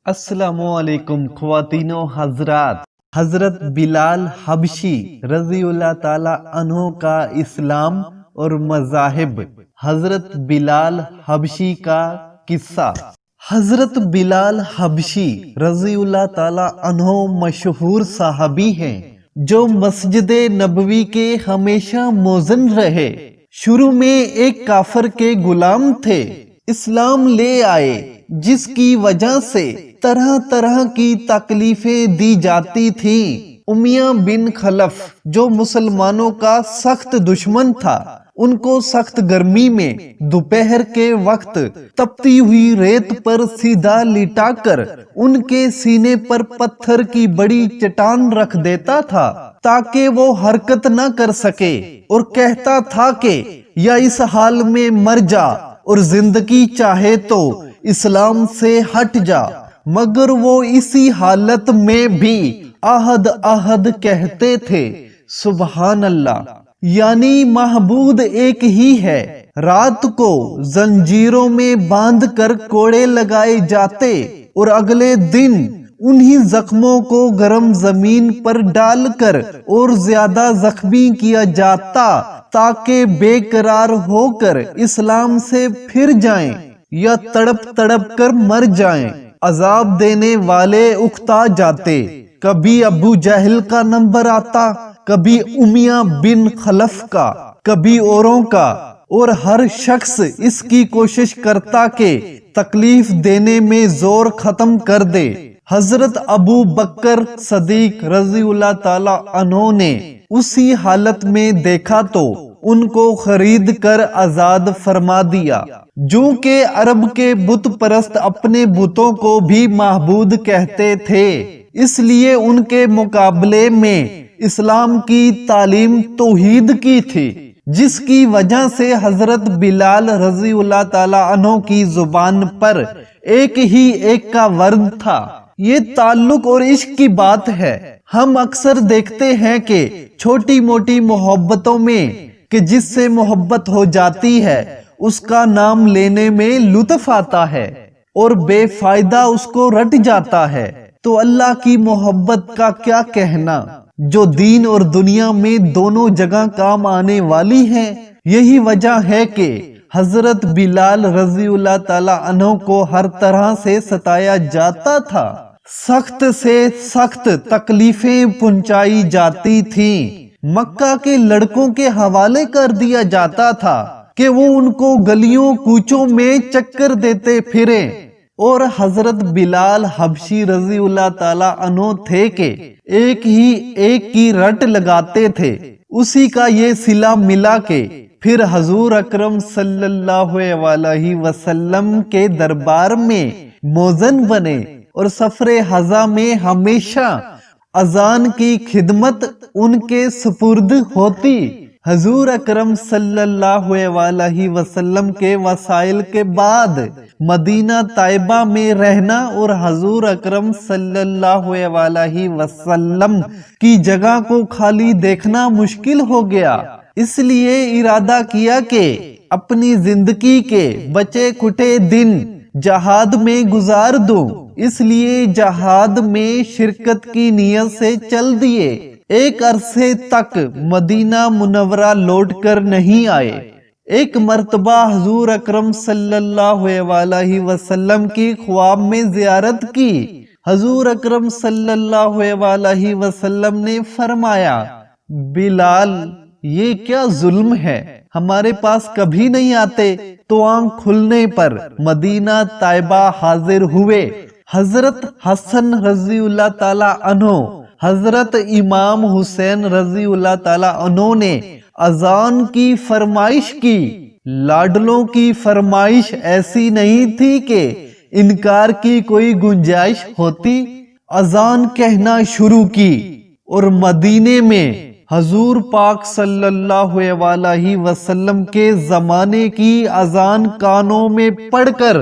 السلام علیکم خواتین و حضرات۔ حضرت بلال حبشی رضی اللہ تعالی عنہ کا اسلام اور مذاہب۔ حضرت بلال حبشی کا قصہ۔ حضرت بلال حبشی رضی اللہ تعالی عنہ مشہور صحابی ہیں جو مسجد نبوی کے ہمیشہ مؤذن رہے۔ شروع میں ایک کافر کے غلام تھے، اسلام لے آئے جس کی وجہ سے طرح طرح کی تکلیفیں دی جاتی تھیں۔ امیہ بن خلف جو مسلمانوں کا سخت دشمن تھا، ان کو سخت گرمی میں دوپہر کے وقت تپتی ہوئی ریت پر سیدھا لٹا کر ان کے سینے پر پتھر کی بڑی چٹان رکھ دیتا تھا تاکہ وہ حرکت نہ کر سکے، اور کہتا تھا کہ یا اس حال میں مر جا اور زندگی چاہے تو اسلام سے ہٹ جا، مگر وہ اسی حالت میں بھی احد احد کہتے تھے۔ سبحان اللہ، یعنی معبود ایک ہی ہے۔ رات کو زنجیروں میں باندھ کر کوڑے لگائے جاتے اور اگلے دن انہی زخموں کو گرم زمین پر ڈال کر اور زیادہ زخمی کیا جاتا تاکہ بے قرار ہو کر اسلام سے پھر جائیں یا تڑپ تڑپ کر مر جائیں۔ عذاب دینے والے اکتا جاتے، کبھی ابو جہل کا نمبر آتا، کبھی امیہ بن خلف کا، کبھی اوروں کا، اور ہر شخص اس کی کوشش کرتا کہ تکلیف دینے میں زور ختم کر دے۔ حضرت ابو بکر صدیق رضی اللہ تعالی عنہ نے اسی حالت میں دیکھا تو ان کو خرید کر آزاد فرما دیا۔ جو کہ عرب کے بت پرست اپنے بتوں کو بھی معبود کہتے تھے، اس لیے ان کے مقابلے میں اسلام کی تعلیم توحید کی تھی، جس کی وجہ سے حضرت بلال رضی اللہ تعالی عنہ کی زبان پر ایک ہی ایک کا ورد تھا۔ یہ تعلق اور عشق کی بات ہے۔ ہم اکثر دیکھتے ہیں کہ چھوٹی موٹی محبتوں میں کہ جس سے محبت ہو جاتی ہے اس کا نام لینے میں لطف آتا ہے اور بے فائدہ اس کو رٹ جاتا ہے، تو اللہ کی محبت کا کیا کہنا جو دین اور دنیا میں دونوں جگہ کام آنے والی ہے۔ یہی وجہ ہے کہ حضرت بلال رضی اللہ تعالی عنہ کو ہر طرح سے ستایا جاتا تھا، سخت سے سخت تکلیفیں پہنچائی جاتی تھیں۔ مکہ کے لڑکوں کے حوالے کر دیا جاتا تھا کہ وہ ان کو گلیوں کوچوں میں چکر دیتے پھرے، اور حضرت بلال حبشی رضی اللہ تعالی عنہ تھے کہ ایک ہی ایک کی رٹ لگاتے تھے۔ اسی کا یہ صلہ ملا کہ پھر حضور اکرم صلی اللہ علیہ وسلم کے دربار میں مؤذن بنے اور سفر حضا میں ہمیشہ اذان کی خدمت ان کے سپرد ہوتی۔ حضور اکرم صلی اللہ علیہ وسلم کے وسائل کے بعد مدینہ طیبہ میں رہنا اور حضور اکرم صلی اللہ علیہ وسلم کی جگہ کو خالی دیکھنا مشکل ہو گیا۔ اس لیے ارادہ کیا کہ اپنی زندگی کے بچے کھٹے دن جہاد میں گزار دوں، اس لیے جہاد میں شرکت کی نیت سے چل دیے۔ ایک عرصے تک مدینہ منورہ لوٹ کر نہیں آئے۔ ایک مرتبہ حضور اکرم صلی اللہ علیہ وسلم کی خواب میں زیارت کی۔ حضور اکرم صلی اللہ علیہ وسلم نے فرمایا، بلال یہ کیا ظلم ہے، ہمارے پاس کبھی نہیں آتے؟ تو آنکھ کھلنے پر مدینہ طیبہ حاضر ہوئے۔ حضرت حسن رضی اللہ تعالی عنہ، حضرت امام حسین رضی اللہ تعالی عنہ نے اذان کی فرمائش کی۔ لاڈلوں کی فرمائش ایسی نہیں تھی کہ انکار کی کوئی گنجائش ہوتی۔ اذان کہنا شروع کی اور مدینے میں حضور پاک صلی اللہ علیہ وسلم کے زمانے کی اذان کانوں میں پڑھ کر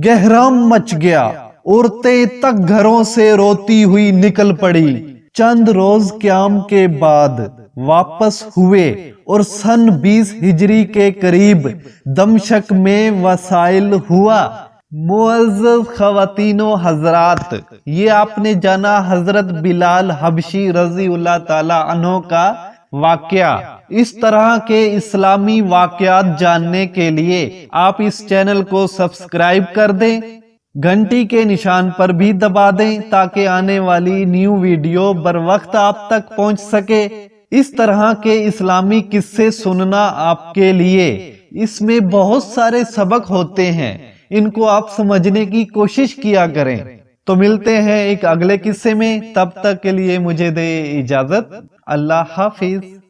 گہرام مچ گیا۔ عورتیں تک گھروں سے روتی ہوئی نکل پڑی۔ چند روز قیام کے بعد واپس ہوئے اور سن 20 ہجری کے قریب دمشق میں وسائل ہوا۔ معزز خواتین و حضرات، یہ آپ نے جانا حضرت بلال حبشی رضی اللہ تعالی عنہ کا واقعہ۔ اس طرح کے اسلامی واقعات جاننے کے لیے آپ اس چینل کو سبسکرائب کر دیں، گھنٹی کے نشان پر بھی دبا دیں تاکہ آنے والی نیو ویڈیو بر وقت آپ تک پہنچ سکے۔ اس طرح کے اسلامی قصے سننا آپ کے لیے اس میں بہت سارے سبق ہوتے ہیں، ان کو آپ سمجھنے کی کوشش کیا کریں۔ تو ملتے ہیں ایک اگلے قصے میں، تب تک کے لیے مجھے دے اجازت۔ اللہ حافظ۔